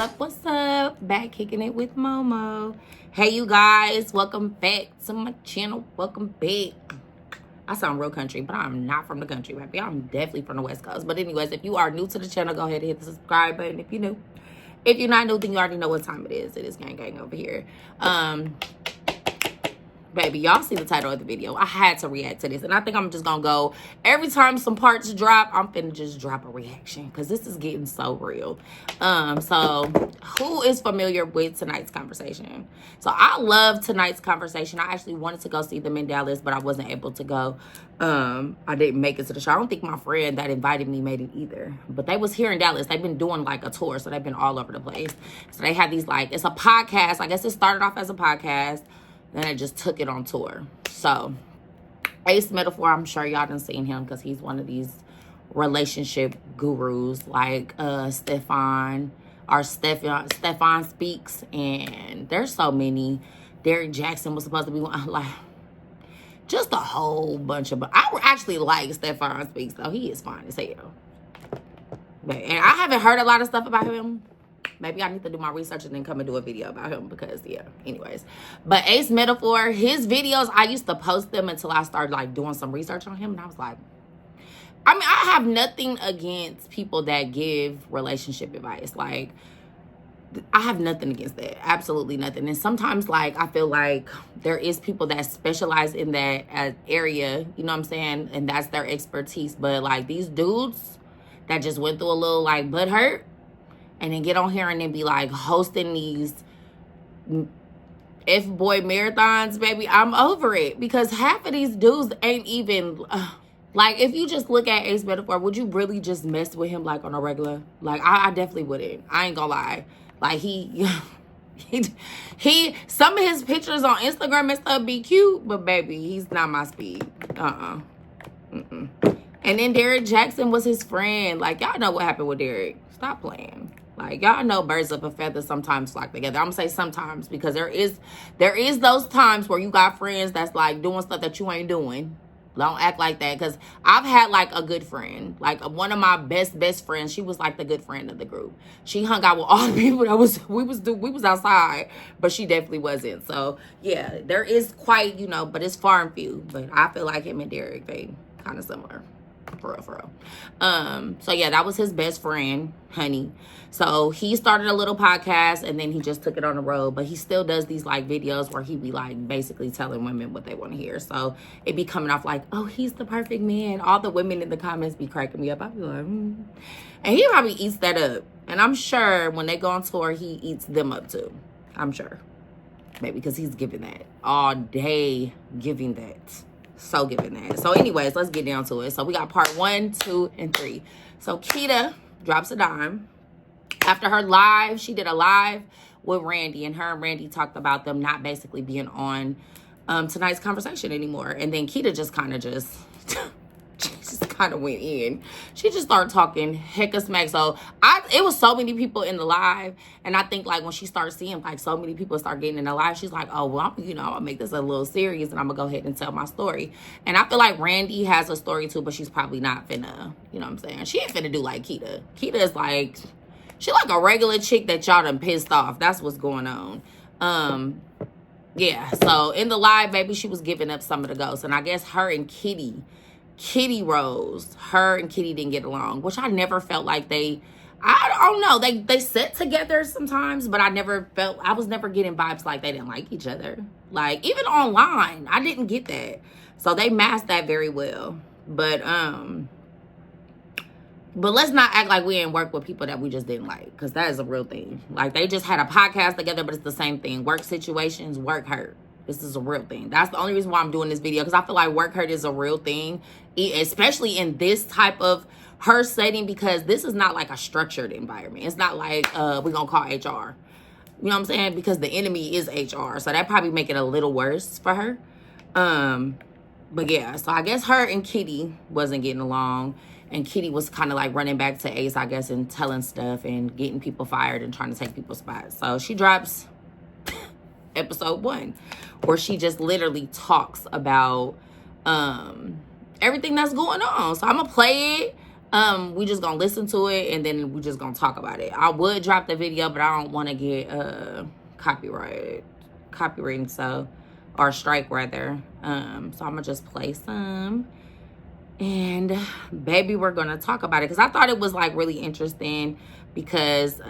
up, what's up? Back kicking it with Momo. Hey, you guys, welcome back to my channel. Welcome back. I sound real country, but I'm not from the country, baby. I'm definitely from the West Coast. But anyways, if you are new to the channel, go ahead and hit the subscribe button if you're new. If you're not new, then you already know what time it is. It is gang gang over here. Baby, y'all see the title of the video. I had to react to this. And I think I'm just going to go, every time some parts drop, I'm finna just drop a reaction. Because this is getting so real. So, who is familiar with tonight's conversation? So, I love tonight's conversation. I actually wanted to go see them in Dallas, but I wasn't able to go. I didn't make it to the show. I don't think my friend that invited me made it either. But they was here in Dallas. They've been doing like a tour. So, they've been all over the place. So, they have these like, it's a podcast. I guess it started off as a podcast. Then I just took it on tour. So, Ace Metaphor, I'm sure y'all done seen him because he's one of these relationship gurus like Stefan Speaks. And there's so many. Derek Jackson was supposed to be one. Like, just a whole bunch of... I actually like Stefan Speaks, though. He is fine as hell. And I haven't heard a lot of stuff about him. Maybe I need to do my research and then come and do a video about him because, yeah, anyways. But Ace Metaphor, his videos, I used to post them until I started, like, doing some research on him. And I was like, I mean, I have nothing against people that give relationship advice. Like, I have nothing against that. Absolutely nothing. And sometimes, like, I feel like there is people that specialize in that area, you know what I'm saying? And that's their expertise. But, like, these dudes that just went through a little, like, butt hurt, and then get on here and then be like hosting these F-boy marathons, baby. I'm over it. Because half of these dudes ain't even... like, if you just look at Ace Metaphor, would you really just mess with him like on a regular? Like, I definitely wouldn't. I ain't gonna lie. Like, he some of his pictures on Instagram and stuff be cute, but baby, he's not my speed. And then Derek Jackson was his friend. Like, y'all know what happened with Derek. Stop playing. Like, y'all know birds of a feather sometimes flock together. I'm going to say sometimes because there is those times where you got friends that's, like, doing stuff that you ain't doing. Don't act like that because I've had, like, a good friend. Like, one of my best friends, she was, like, the good friend of the group. She hung out with all the people that we was outside, but she definitely wasn't. So, yeah, there is quite, you know, but it's far and few. But I feel like him and Derek, they kind of similar. For real. So yeah, that was his best friend, Honey. So he started a little podcast and then he just took it on the road. But he still does these like videos where he be like basically telling women what they want to hear. So it be coming off like, oh, he's the perfect man. All the women in the comments be cracking me up. I be like, And he probably eats that up. And I'm sure when they go on tour, he eats them up too. I'm sure. Maybe because he's giving that all day, giving that. So giving that. So anyways, let's get down to it. So we got part 1, 2, and 3. So Keita drops a dime. After her live, she did a live with Randy. And her and Randy talked about them not basically being on tonight's conversation anymore. And then Keita just kind of went in. She just started talking hecka smack. So it was so many people in the live. And I think like when she started seeing like so many people start getting in the live, she's like, oh, well, I'm gonna make this a little serious and I'm gonna go ahead and tell my story. And I feel like Randy has a story too, but she's probably not finna, you know what I'm saying? She ain't finna do like Keita. Keita is like, she like a regular chick that y'all done pissed off. That's what's going on. Yeah, so in the live, baby, she was giving up some of the ghosts. And I guess her and Kitty Rose, her and Kitty didn't get along, which I never felt like I don't know, they sit together sometimes, but I was never getting vibes like they didn't like each other. Like, even online, I didn't get that. So they masked that very well. But let's not act like we didn't work with people that we just didn't like, because that is a real thing. Like, they just had a podcast together, but it's the same thing. Work situations, work hurt. This is a real thing. That's the only reason why I'm doing this video, because I feel like work hurt is a real thing, especially in this type of her setting, because this is not like a structured environment. It's not like we're going to call HR. You know what I'm saying? Because the enemy is HR. So that probably make it a little worse for her. But yeah, so I guess her and Kitty wasn't getting along. And Kitty was kind of like running back to Ace, I guess, and telling stuff and getting people fired and trying to take people's spots. So she drops episode 1, where she just literally talks about everything that's going on. So I'm gonna play it. We just gonna listen to it and then we just gonna talk about it. I would drop the video, but I don't want to get copyrighted, so, or strike rather. So I'm gonna just play some, and baby, we're gonna talk about it because I thought it was like really interesting because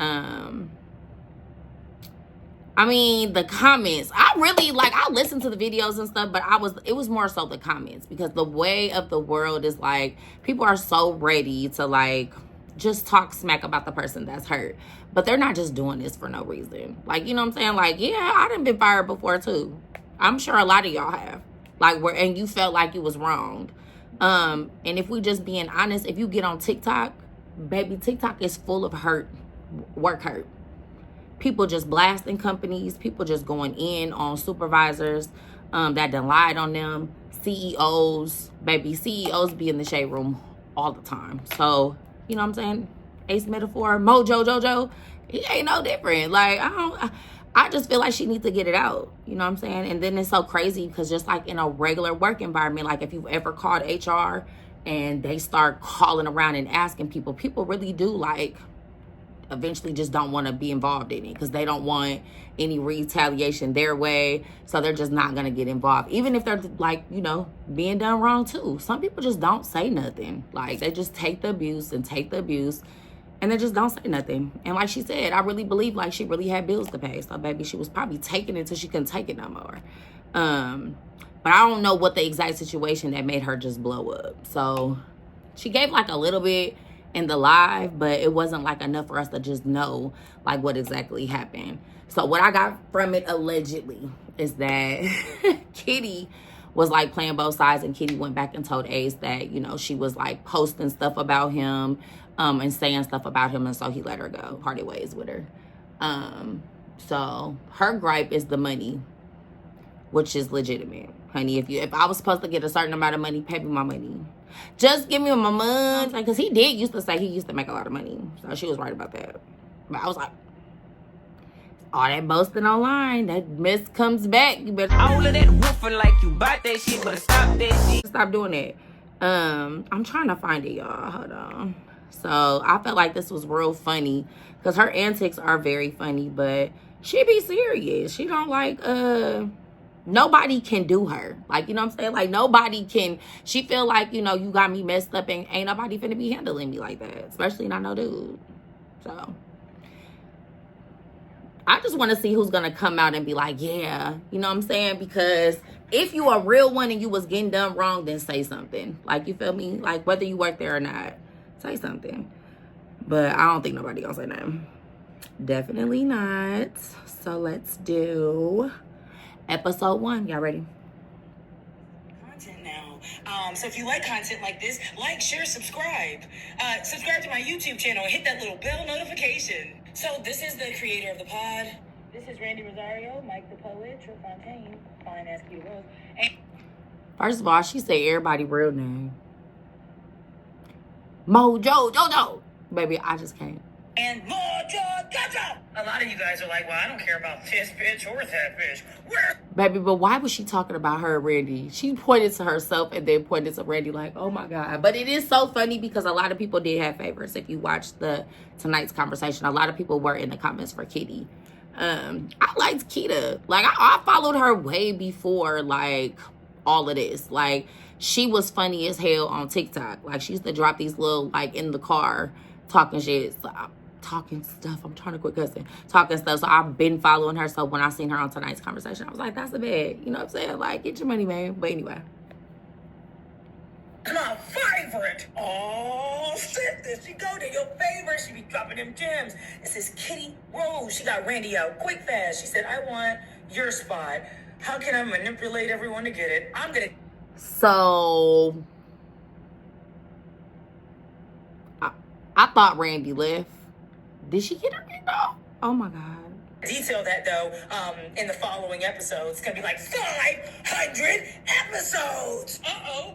I mean, the comments, I really, like, I listened to the videos and stuff, but it was more so the comments, because the way of the world is, like, people are so ready to, like, just talk smack about the person that's hurt. But they're not just doing this for no reason. Like, you know what I'm saying? Like, yeah, I done been fired before, too. I'm sure a lot of y'all have. Like, and you felt like you was wronged. And if we just being honest, if you get on TikTok, baby, TikTok is full of hurt, work hurt. People just blasting companies, people just going in on supervisors that done lied on them, CEOs, baby, CEOs be in the shade room all the time. So, you know what I'm saying? Ace Metaphor, Mojo Jojo, he ain't no different. Like, I just feel like she needs to get it out. You know what I'm saying? And then it's so crazy because just like in a regular work environment, like if you've ever called HR and they start calling around and asking people really do like eventually just don't want to be involved in it because they don't want any retaliation their way. So they're just not going to get involved. Even if they're like, you know, being done wrong too. Some people just don't say nothing. Like they just take the abuse and they just don't say nothing. And like she said, I really believe like she really had bills to pay. So baby, she was probably taking it until she couldn't take it no more. But I don't know what the exact situation that made her just blow up. So she gave like a little bit in the live, but it wasn't like enough for us to just know like what exactly happened. So what I got from it allegedly is that Kitty was like playing both sides, and Kitty went back and told Ace that, you know, she was like posting stuff about him and saying stuff about him, and so he let her go, parted ways with her. So her gripe is the money, which is legitimate, honey. If I was supposed to get a certain amount of money, pay me my money. Just give me my money. Because he did used to say he used to make a lot of money. So she was right about that. But I was like, all that boasting online, that mess comes back. You better all of that woofing like you bought that shit, but stop that shit. Stop doing that. I'm trying to find it, y'all. Hold on. So I felt like this was real funny. Because her antics are very funny, but she be serious. She don't like nobody can do her. Like, you know what I'm saying? Like, nobody can. She feel like, you know, you got me messed up and ain't nobody finna be handling me like that. Especially not no dude. So, I just want to see who's going to come out and be like, yeah. You know what I'm saying? Because if you a real one and you was getting done wrong, then say something. Like, you feel me? Like, whether you work there or not, say something. But I don't think nobody gonna say nothing. Definitely not. So, let's do episode 1. Y'all ready? Content now. So if you like content like this, like, share, subscribe. Subscribe to my YouTube channel. Hit that little bell notification. So this is the creator of the pod. This is Randy Rosario, Mike the Poet, True Fontaine, Fine Ass Keto Rose. And First of all, she said everybody real name. Mojo Jojo. Baby, I just can't. And Mojo Jojo. A lot of you guys are like, well, I don't care about this bitch or that bitch. Where? Baby, but why was she talking about her and Randy? She pointed to herself and then pointed to Randy like, oh my God. But it is so funny because a lot of people did have favorites. If you watched tonight's conversation, a lot of people were in the comments for Kitty. I liked Kita. Like, I followed her way before, like, all of this. Like, she was funny as hell on TikTok. Like, she used to drop these little, like, in the car talking shit. So, talking stuff. I'm trying to quit cussing. Talking stuff. So I've been following her. So when I seen her on tonight's conversation, I was like, that's a bad. You know what I'm saying? Like, get your money, man. But anyway. My favorite. Oh, shit. There she go to your favorite. She be dropping them gems. This is Kitty Rose. She got Randy out quick fast. She said, I want your spot. How can I manipulate everyone to get it? I'm going to. So I thought Randy left. Did she get her kicked off? Oh my God. Detail that though in the following episodes. It's gonna be like 500 episodes.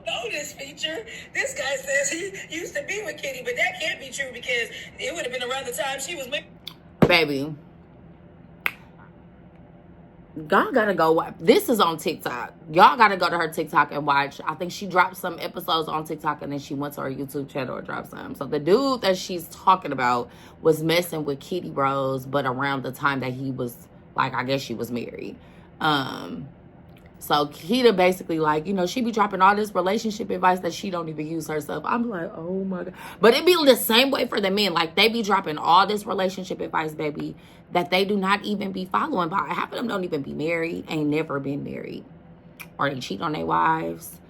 Bonus feature. This guy says he used to be with Kitty, but that can't be true because it would have been around the time she was married. Baby, y'all gotta go watch. This is on TikTok. Y'all gotta go to her TikTok and watch. I think she dropped some episodes on TikTok and then she went to her YouTube channel and dropped some. So the dude that she's talking about was messing with Kitty Rose, but around the time that he was, like, I guess she was married. So Keita basically, like, you know, she be dropping all this relationship advice that she don't even use herself. I'm like, oh my God. But it be the same way for the men. Like, they be dropping all this relationship advice, baby, that they do not even be following by. Half of them don't even be married, ain't never been married. Or they cheat on their wives.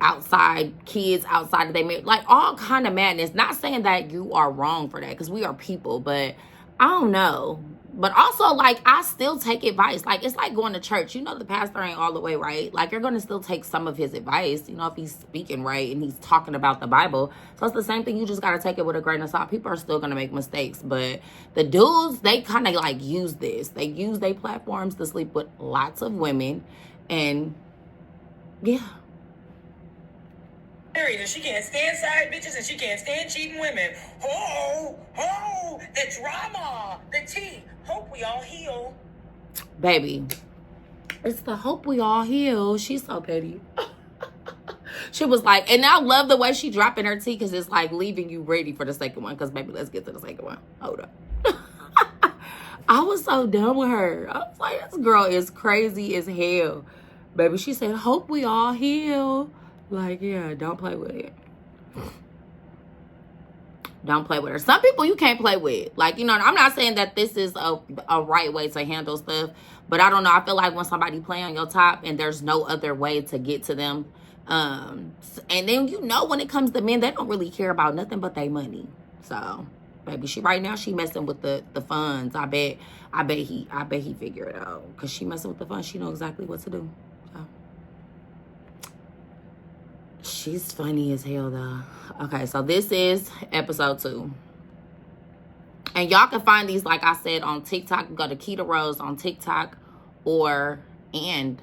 Outside, kids outside of their marriage. Like, all kind of madness. Not saying that you are wrong for that, because we are people, but I don't know. But also, like, I still take advice. Like, it's like going to church. You know, the pastor ain't all the way right. Like, you're going to still take some of his advice, you know, if he's speaking right and he's talking about the Bible. So it's the same thing. You just got to take it with a grain of salt. People are still going to make mistakes. But the dudes, they kind of, like, use this. They use their platforms to sleep with lots of women. And, yeah. And she can't stand side bitches and she can't stand cheating women. The drama, the tea. Hope we all heal. Baby, it's the hope we all heal. She's so petty. She was like, and I love the way she dropping her tea, because it's like leaving you ready for the second one. Because, baby, let's get to the second one. Hold up. I was so done with her. I was like, this girl is crazy as hell. Baby, she said, hope we all heal. Like, yeah, don't play with it. Don't play with her. Some people you can't play with. Like, you know, I'm not saying that this is a right way to handle stuff. But I don't know. I feel like when somebody play on your top and there's no other way to get to them. And then, you know, when it comes to men, they don't really care about nothing but their money. So, baby, right now she messing with the funds. I bet he figure it out. Because she messing with the funds. She know exactly what to do. So. She's funny as hell, though. Okay, so this is episode 2. And y'all can find these, like I said, on TikTok. Go to Keita Rose on TikTok and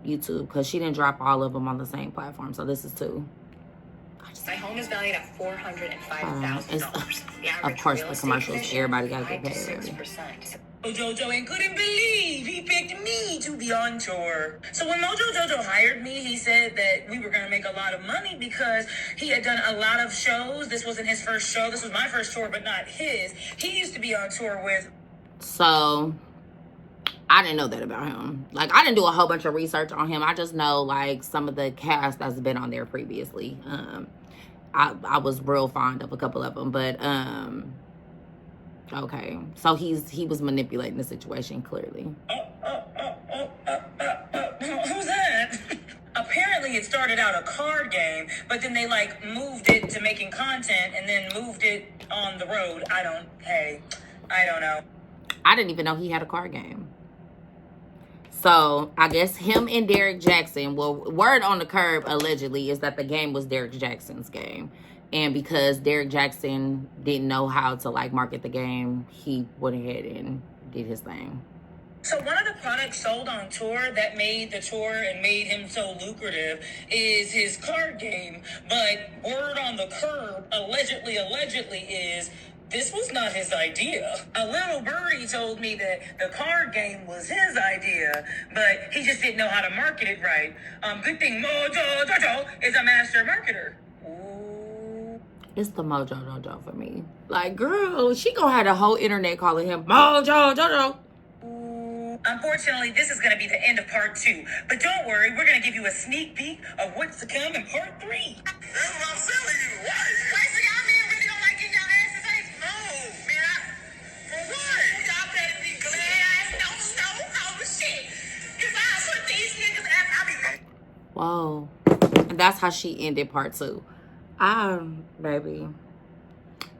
YouTube. Because she didn't drop all of them on the same platform. So this is 2. My home is valued at $405,000. Of course, the commercials. Everybody got to get paid. Jojo and couldn't believe he picked me to be on tour. So when Mojo Jojo hired me, he said that we were going to make a lot of money because he had done a lot of shows. This wasn't his first show. This was my first tour, but not his. He used to be on tour with. So I didn't know that about him. Like, I didn't do a whole bunch of research on him. I just know, like, some of the cast that's been on there previously. I was real fond of a couple of them, but okay, so he was manipulating the situation, clearly. Who's that? Apparently it started out a card game, but then they, like, moved it to making content and then moved it on the road. I don't know. I didn't even know he had a card game. So, I guess him and Derek Jackson, well, word on the curb, allegedly, is that the game was Derek Jackson's game. And because Derek Jackson didn't know how to, like, market the game, he went ahead and did his thing. So one of the products sold on tour that made the tour and made him so lucrative is his card game. But word on the curb, allegedly is, this was not his idea. A little birdie told me that the card game was his idea, but he just didn't know how to market it right. Good thing Mojo Jojo is a master marketer. It's the Mojo Jojo for me. Like, girl, she gonna have the whole internet calling him Mojo Jojo. Unfortunately, this is going to be the end of part 2. But don't worry, we're going to give you a sneak peek of what's to come in part 3. That's what I'm telling you. Why so y'all men really don't like getting y'all asses ate? No, man. For what? Y'all better be glad I don't know how to shit. Because I put these niggas at Whoa. And that's how she ended part 2. Baby.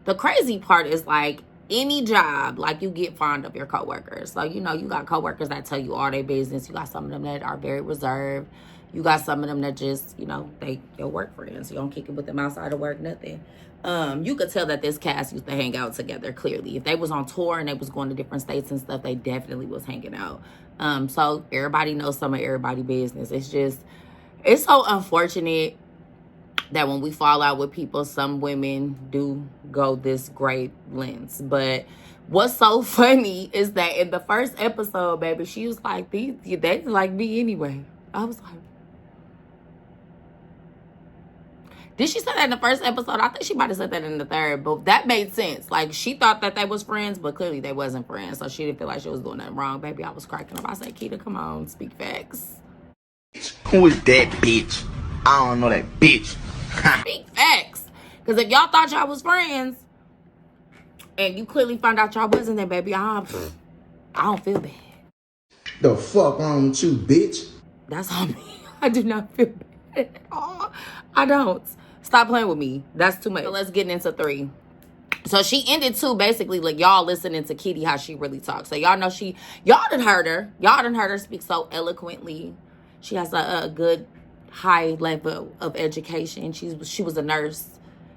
The crazy part is, like, any job, like, you get fond of your coworkers. So, you know, you got coworkers that tell you all their business. You got some of them that are very reserved. You got some of them that just, you know, they your work friends. You don't kick it with them outside of work, nothing. You could tell that this cast used to hang out together, clearly. If they was on tour and they was going to different states and stuff, they definitely was hanging out. So everybody knows some of everybody's business. It's so unfortunate that when we fall out with people, some women do go this great lengths. But what's so funny is that in the first episode, baby, she was like, they like me anyway. I was like, did she say that in the first episode? I think she might have said that in the third, but that made sense. Like, she thought that they was friends, but clearly they wasn't friends, so she didn't feel like she was doing nothing wrong. Baby, I was cracking up. I said, Keita, come on, speak facts. Who is that bitch? I don't know that bitch. Speak facts. Because if y'all thought y'all was friends, and you clearly found out y'all wasn't, then baby, I don't feel bad. The fuck wrong with you, bitch? That's on me. I do not feel bad at all. I don't. Stop playing with me. That's too much. So let's get into 3. So she ended 2 basically like y'all listening to Kitty how she really talks. So y'all know y'all done heard her. Y'all done heard her speak so eloquently. She has a good high level of education. She was a nurse.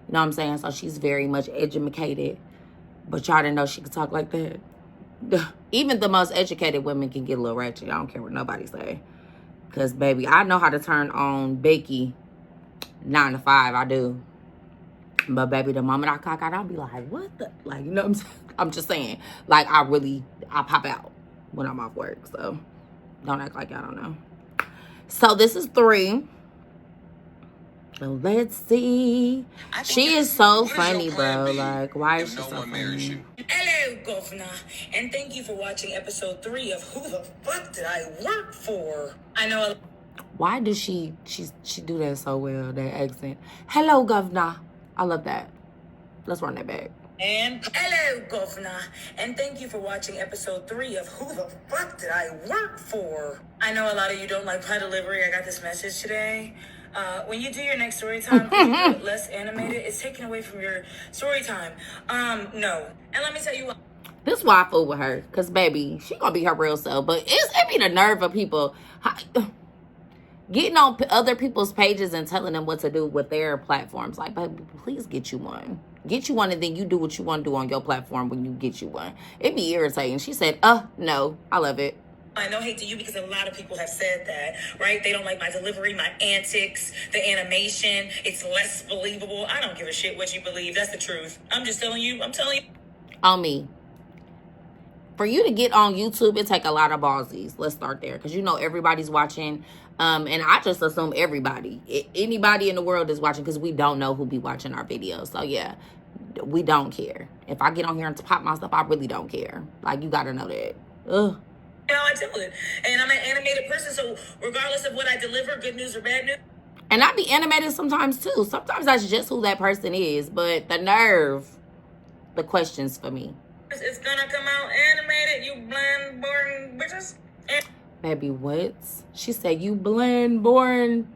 You know what I'm saying? So she's very much educated. But y'all didn't know she could talk like that. Even the most educated women can get a little ratchet. I don't care what nobody say. Because, baby, I know how to turn on Becky 9 to 5. I do. But, baby, the moment I cock out, I'll be like, what the? Like, you know what I'm saying? I'm just saying. Like, I pop out when I'm off work. So, don't act like y'all don't know. So, this is 3. So, let's see. She is so funny, bro. Like, why is she so funny? Hello, Governor, and thank you for watching episode 3 of Who the Fuck Did I Work For? I know. Why does she do that so well, that accent? Hello, Governor. I love that. Let's run that back. And hello, Governor, and thank you for watching episode 3 of Who the Fuck Did I Work For? I know a lot of you don't like my delivery. I got this message today. When you do your next story time, can you do it less animated? It's taken away from your story time. No. And let me tell you what. This is why I fool with her. Because, baby, she gonna be her real self. But it be the nerve of people getting on other people's pages and telling them what to do with their platforms. Like, baby, please get you one. Get you one, and then you do what you want to do on your platform when you get you one. It be irritating. She said, no. I love it. I no hate to you because a lot of people have said that, right? They don't like my delivery, my antics, the animation. It's less believable. I don't give a shit what you believe. That's the truth. I'm just telling you. I'm telling you. On me. For you to get on YouTube, it take a lot of ballsies. Let's start there. Because you know everybody's watching. And I just assume everybody. Anybody in the world is watching because we don't know who be watching our videos. So, yeah. We don't care. If I get on here and pop my stuff, I really don't care. Like, you got to know that. Ugh. You know, I tell it. And I'm an animated person, so regardless of what I deliver, good news or bad news. And I be animated sometimes, too. Sometimes that's just who that person is. But the nerve, the questions for me. It's gonna come out animated, you bland, boring bitches. Baby, what? She said, you bland, boring.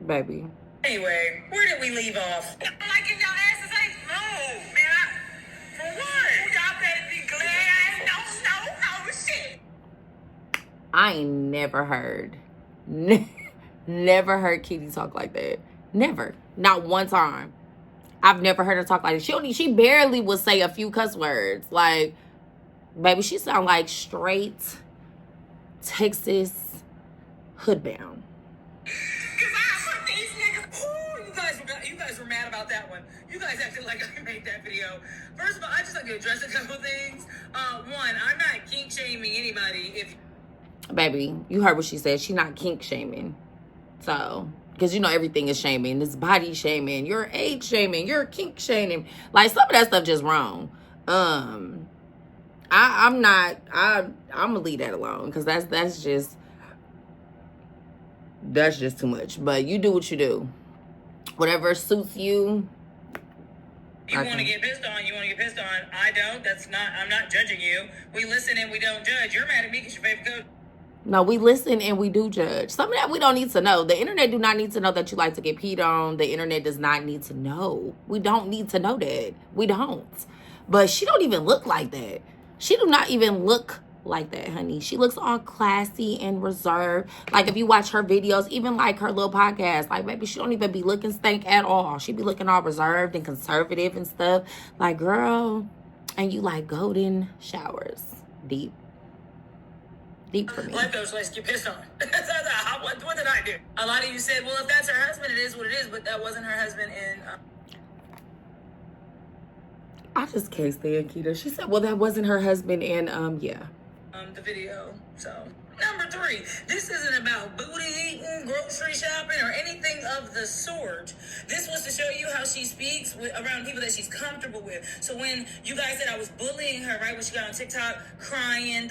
Baby. Anyway, where did we leave off? Like if y'all asses ain't moved, man. For what? Y'all better be glad I don't know how shit. I ain't never heard. Never heard Kitty talk like that. Never. Not one time. I've never heard her talk like that. She barely would say a few cuss words. Like, baby, she sound like straight Texas hoodbound. Cause I put these niggas. Ooh, you guys were mad about that one. You guys acted like I made that video. First of all, I just like to address a couple things. One, I'm not kink shaming anybody. If baby, you heard what she said. She not kink shaming. So, because you know everything is shaming. This body shaming. You're age shaming. You're kink shaming. Like, some of that stuff just wrong. I'm gonna leave that alone. Because that's just too much. But you do what you do. Whatever suits you. you want to get pissed on, you want to get pissed on. I don't. I'm not judging you. We listen and we don't judge. You're mad at me because your favorite coach. No, we listen and we do judge. Some of that we don't need to know. The internet do not need to know that you like to get peed on. The internet does not need to know. We don't need to know that. We don't. But she don't even look like that. She do not even look like that, honey. She looks all classy and reserved. Like, if you watch her videos, even like her little podcast, like, baby, she don't even be looking stank at all. She be looking all reserved and conservative and stuff. Like, girl, and you like golden showers. Deep. Deep for me. Life coach likes to get pissed on. What did I do? A lot of you said, well, if that's her husband, it is what it is, but that wasn't her husband in... I just can't stand Keita. She said, well, that wasn't her husband in, yeah. The video, so... Number 3, this isn't about booty eating, grocery shopping, or anything of the sort. This was to show you how she speaks around people that she's comfortable with. So when you guys said I was bullying her, right, when she got on TikTok, crying,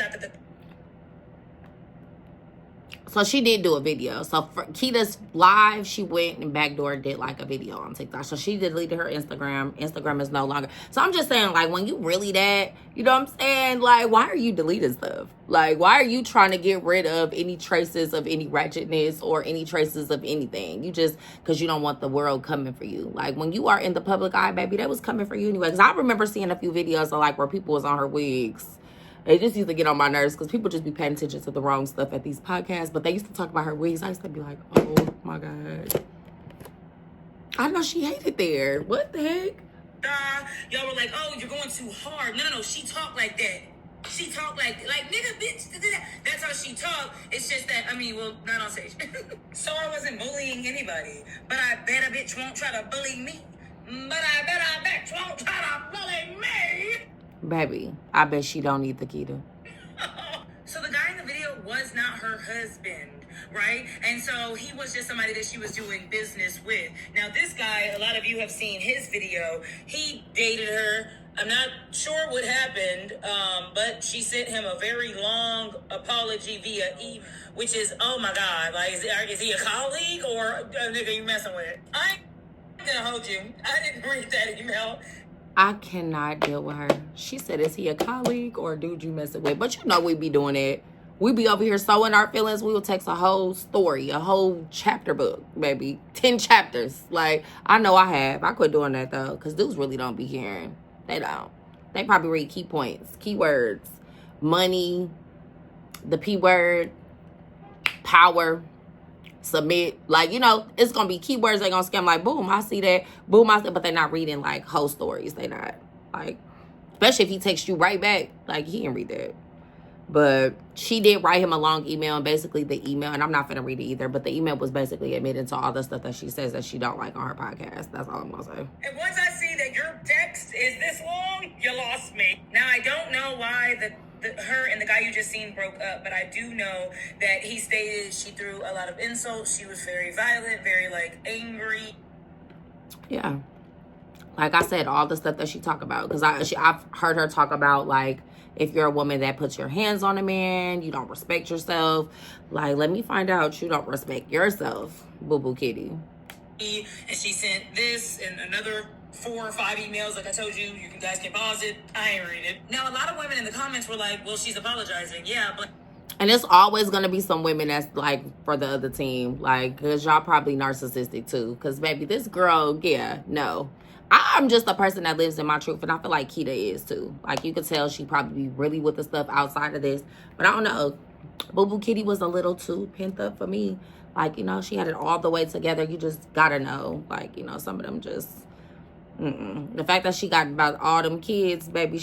So she did do a video. So for Keita's live, she went and backdoor did like a video on TikTok. So she deleted her Instagram. Instagram is no longer. So I'm just saying, like, when you really that, you know what I'm saying? Like, why are you deleting stuff? Like, why are you trying to get rid of any traces of any ratchetness or any traces of anything? You just, because you don't want the world coming for you. Like, when you are in the public eye, baby, that was coming for you anyway. Because I remember seeing a few videos of, like, where people was on her wigs. It just used to get on my nerves because people just be paying attention to the wrong stuff at these podcasts. But they used to talk about her wigs. I used to be like, oh my God. I know she hated there. What the heck? Y'all were like, oh, you're going too hard. No. She talked like that. She talked like nigga, bitch. That's how she talked. It's just that, not on stage. So I wasn't bullying anybody. But I bet a bitch won't try to bully me. But I bet a bitch won't try to bully me. Baby, I bet she don't need the Keita. So the guy in the video was not her husband, right? And so he was just somebody that she was doing business with. Now this guy, a lot of you have seen his video. He dated her. I'm not sure what happened, but she sent him a very long apology via email, which is, oh my God, like, is he a colleague or a nigga you messing with? I ain't gonna hold you. I didn't read that email. I cannot deal with her. She said, is he a colleague or a dude you messing with? But you know we be doing it. We be over here sewing our feelings. We will text a whole story, a whole chapter book, baby. 10 chapters. Like, I know I have. I quit doing that, though, because dudes really don't be hearing. They don't. They probably read key points, keywords, money, the P word, power, submit. Like, you know, it's gonna be keywords. They're gonna scam like, boom, I see that, boom, I see, but they're not reading like whole stories. They not, like, especially if he texts you right back, like, he can read that. But she did write him a long email, and basically the email, and I'm not gonna read it either, but the email was basically admitting to all the stuff that she says that she don't like on her podcast. That's all I'm gonna say. And once I see that your text is this long, you lost me. Now, I don't know why her and the guy you just seen broke up, but I do know that he stated she threw a lot of insults. She was very violent, very, like, angry. Yeah. Like I said, all the stuff that she talk about. Because I've heard her talk about, like, if you're a woman that puts your hands on a man, you don't respect yourself. Like, let me find out you don't respect yourself, boo-boo kitty. And she sent this and another 4 or 5 emails. Like I told you, you guys can pause it. I ain't read it. Now, a lot of women in the comments were like, well, she's apologizing. Yeah, but... And it's always going to be some women that's, like, for the other team. Like, because y'all probably narcissistic, too. Because, baby, this girl, yeah, no. I'm just a person that lives in my truth, and I feel like Keita is, too. Like, you could tell she probably be really with the stuff outside of this. But I don't know. Boo-boo Kitty was a little too pent up for me. Like, you know, she had it all the way together. You just gotta know. Like, you know, some of them just... The fact that she got about all them kids, baby,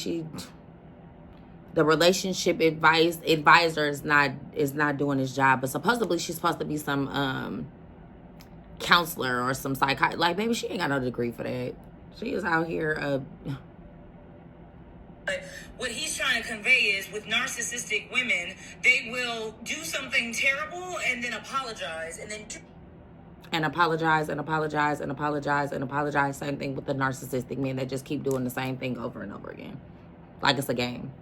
the relationship advisor is not doing his job. But supposedly she's supposed to be some counselor or some psychiatrist. Like, baby, she ain't got no degree for that. She is out here. But what he's trying to convey is, with narcissistic women, they will do something terrible and then apologize and then... And apologize and apologize and apologize and apologize. Same thing with the narcissistic men that just keep doing the same thing over and over again. Like it's a game.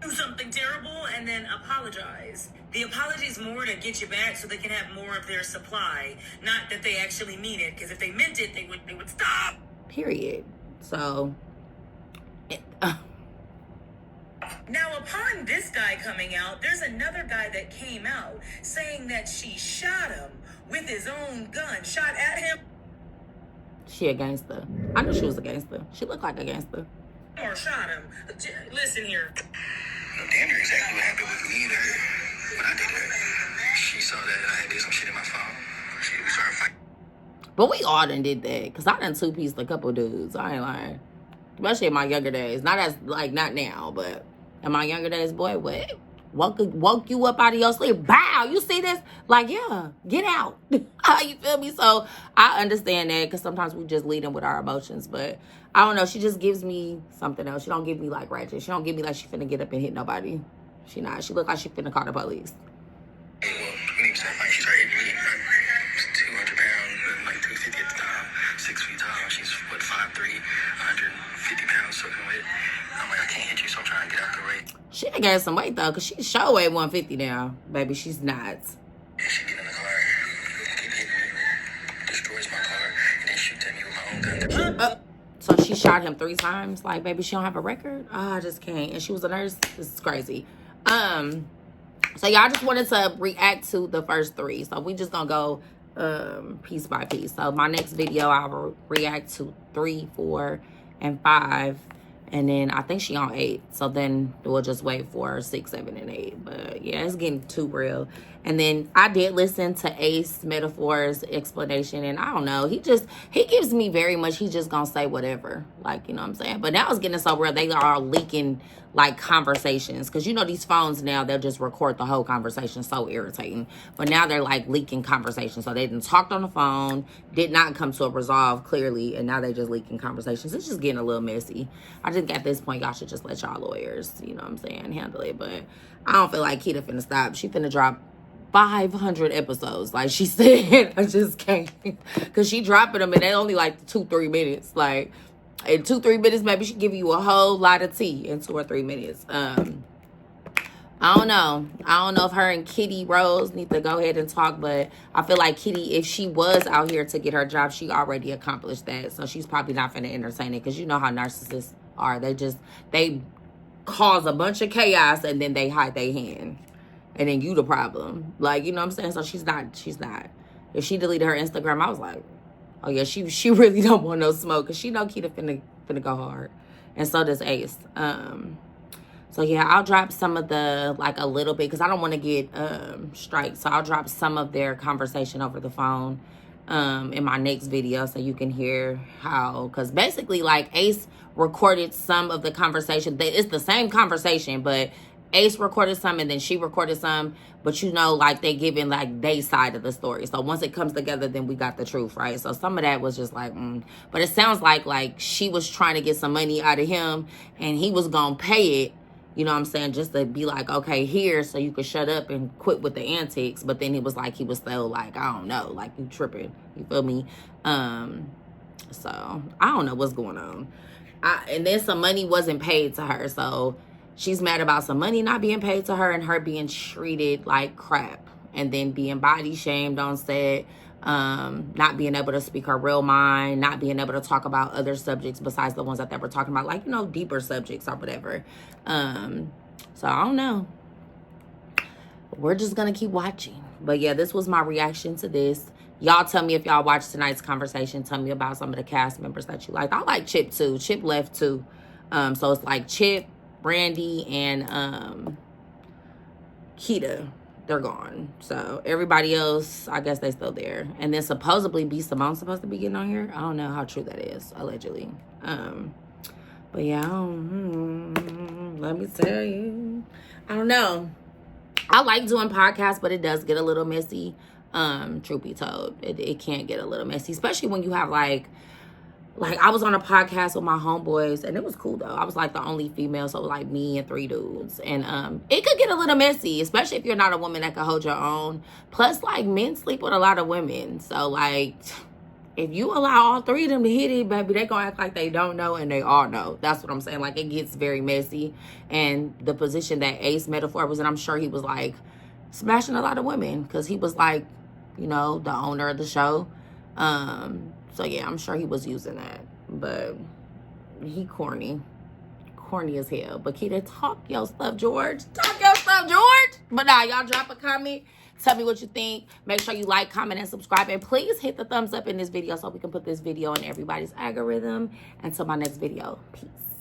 Do something terrible and then apologize. The apology is more to get you back so they can have more of their supply. Not that they actually mean it. Because if they meant it, they would stop. Period. So... Now, upon this guy coming out, there's another guy that came out saying that she shot him with his own gun. Shot at him. She a gangster. I knew she was a gangster. She looked like a gangster. Or shot him. Listen here. Damn near exactly what happened with me and her when I did that. She saw that I had did some shit in my phone. We started fighting. But we all done did that. Because I done two-pieced a couple dudes. I ain't lying. Especially in my younger days. Not now, but in my younger days, boy, what? woke you up out of your sleep. Bow, you see this? Like, yeah, get out. You feel me? So I understand that, because sometimes we just lead them with our emotions. But I don't know. She just gives me something else. She don't give me like ratchet. She don't give me like she finna get up and hit nobody. She not. She look like she finna call the police. Well, when he was at she started hitting me. I'm 200 pounds, like 250 at the time, 6 feet tall. She's, what, 5'3", 150 pounds soaking wet. I'm like, I can't hit you, so I'm trying to get out the way. She done gained some weight, though, because she's sure weigh 150 now. Baby, she's not. And she get in the car, keep hitting me, destroys my car, and then shoots at me with my own gun. So she shot him 3 times? Like, baby, she don't have a record? Oh, I just can't. And she was a nurse? This is crazy. So y'all just wanted to react to the first 3. So we just gonna go piece by piece. So my next video, I will react to 3, 4, and 5. And then I think she on 8. So then we'll just wait for 6, 7, and 8. But yeah, it's getting too real. And then I did listen to Ace Metaphor's explanation. And I don't know. He gives me very much, he's just going to say whatever. Like, you know what I'm saying? But now it's getting so real. They are leaking like conversations. Because you know these phones now, they'll just record the whole conversation. So irritating. But now they're like leaking conversations. So they didn't talked on the phone. Did not come to a resolve clearly. And now they're just leaking conversations. It's just getting a little messy. I think at this point, y'all should just let y'all lawyers, you know what I'm saying, handle it. But I don't feel like Keita finna stop. She finna drop 500 episodes, like she said. I just can't. Because she dropping them and they only like 2-3 minutes. Like, in 2-3 minutes, maybe she give you a whole lot of tea in 2 or 3 minutes. I don't know. I don't know if her and Kitty Rose need to go ahead and talk, but I feel like Kitty, if she was out here to get her job, she already accomplished that. So she's probably not finna entertain it, because you know how narcissists are. They cause a bunch of chaos and then they hide their hand. And then you the problem. Like, you know what I'm saying? So she's not. If she deleted her Instagram, I was like, oh yeah, she really don't want no smoke, because she know Keita finna go hard. And so does Ace. So yeah, I'll drop some of the, like a little bit, because I don't want to get strikes. So I'll drop some of their conversation over the phone in my next video, so you can hear how, because basically like Ace recorded some of the conversation. It's the same conversation, but Ace recorded some and then she recorded some, but you know, like they giving like they side of the story. So once it comes together, then we got the truth, right? So some of that was just like, but it sounds like she was trying to get some money out of him and he was gonna pay it, you know what I'm saying, just to be like, okay, here, so you could shut up and quit with the antics. But then it was like, he was still like, I don't know, like, you tripping, you feel me? So I don't know what's going on. And then some money wasn't paid to her, so she's mad about some money not being paid to her and her being treated like crap, and then being body shamed on set, not being able to speak her real mind, not being able to talk about other subjects besides the ones that they were talking about, like, you know, deeper subjects or whatever. So I don't know. We're just gonna keep watching. But yeah, this was my reaction to this. Y'all tell me if y'all watched tonight's conversation. Tell me about some of the cast members that you like. I like Chip too. Chip left too. So it's like Chip, Brandy, and Keita. They're gone. So everybody else, I guess they still there. And then supposedly B. Simone's supposed to be getting on here. I don't know how true that is, allegedly. But yeah, let me tell you, I don't know. I like doing podcasts, but it does get a little messy. Truth be told, it can get a little messy, especially when you have like I was on a podcast with my homeboys, and it was cool though. I was like the only female, so like me and 3 dudes, and it could get a little messy, especially if you're not a woman that can hold your own. Plus, like, men sleep with a lot of women, so like, if you allow all 3 of them to hit it, baby, they gonna act like they don't know, and they all know. That's what I'm saying. Like, it gets very messy. And the position that Ace Metaphor was in, I'm sure he was like smashing a lot of women, because he was like, you know, the owner of the show. So yeah, I'm sure he was using that. But he corny as hell. But Keita, talk your stuff, George. Talk your stuff, George. But nah, y'all drop a comment. Tell me what you think. Make sure you like, comment, and subscribe. And please hit the thumbs up in this video so we can put this video in everybody's algorithm. Until my next video. Peace.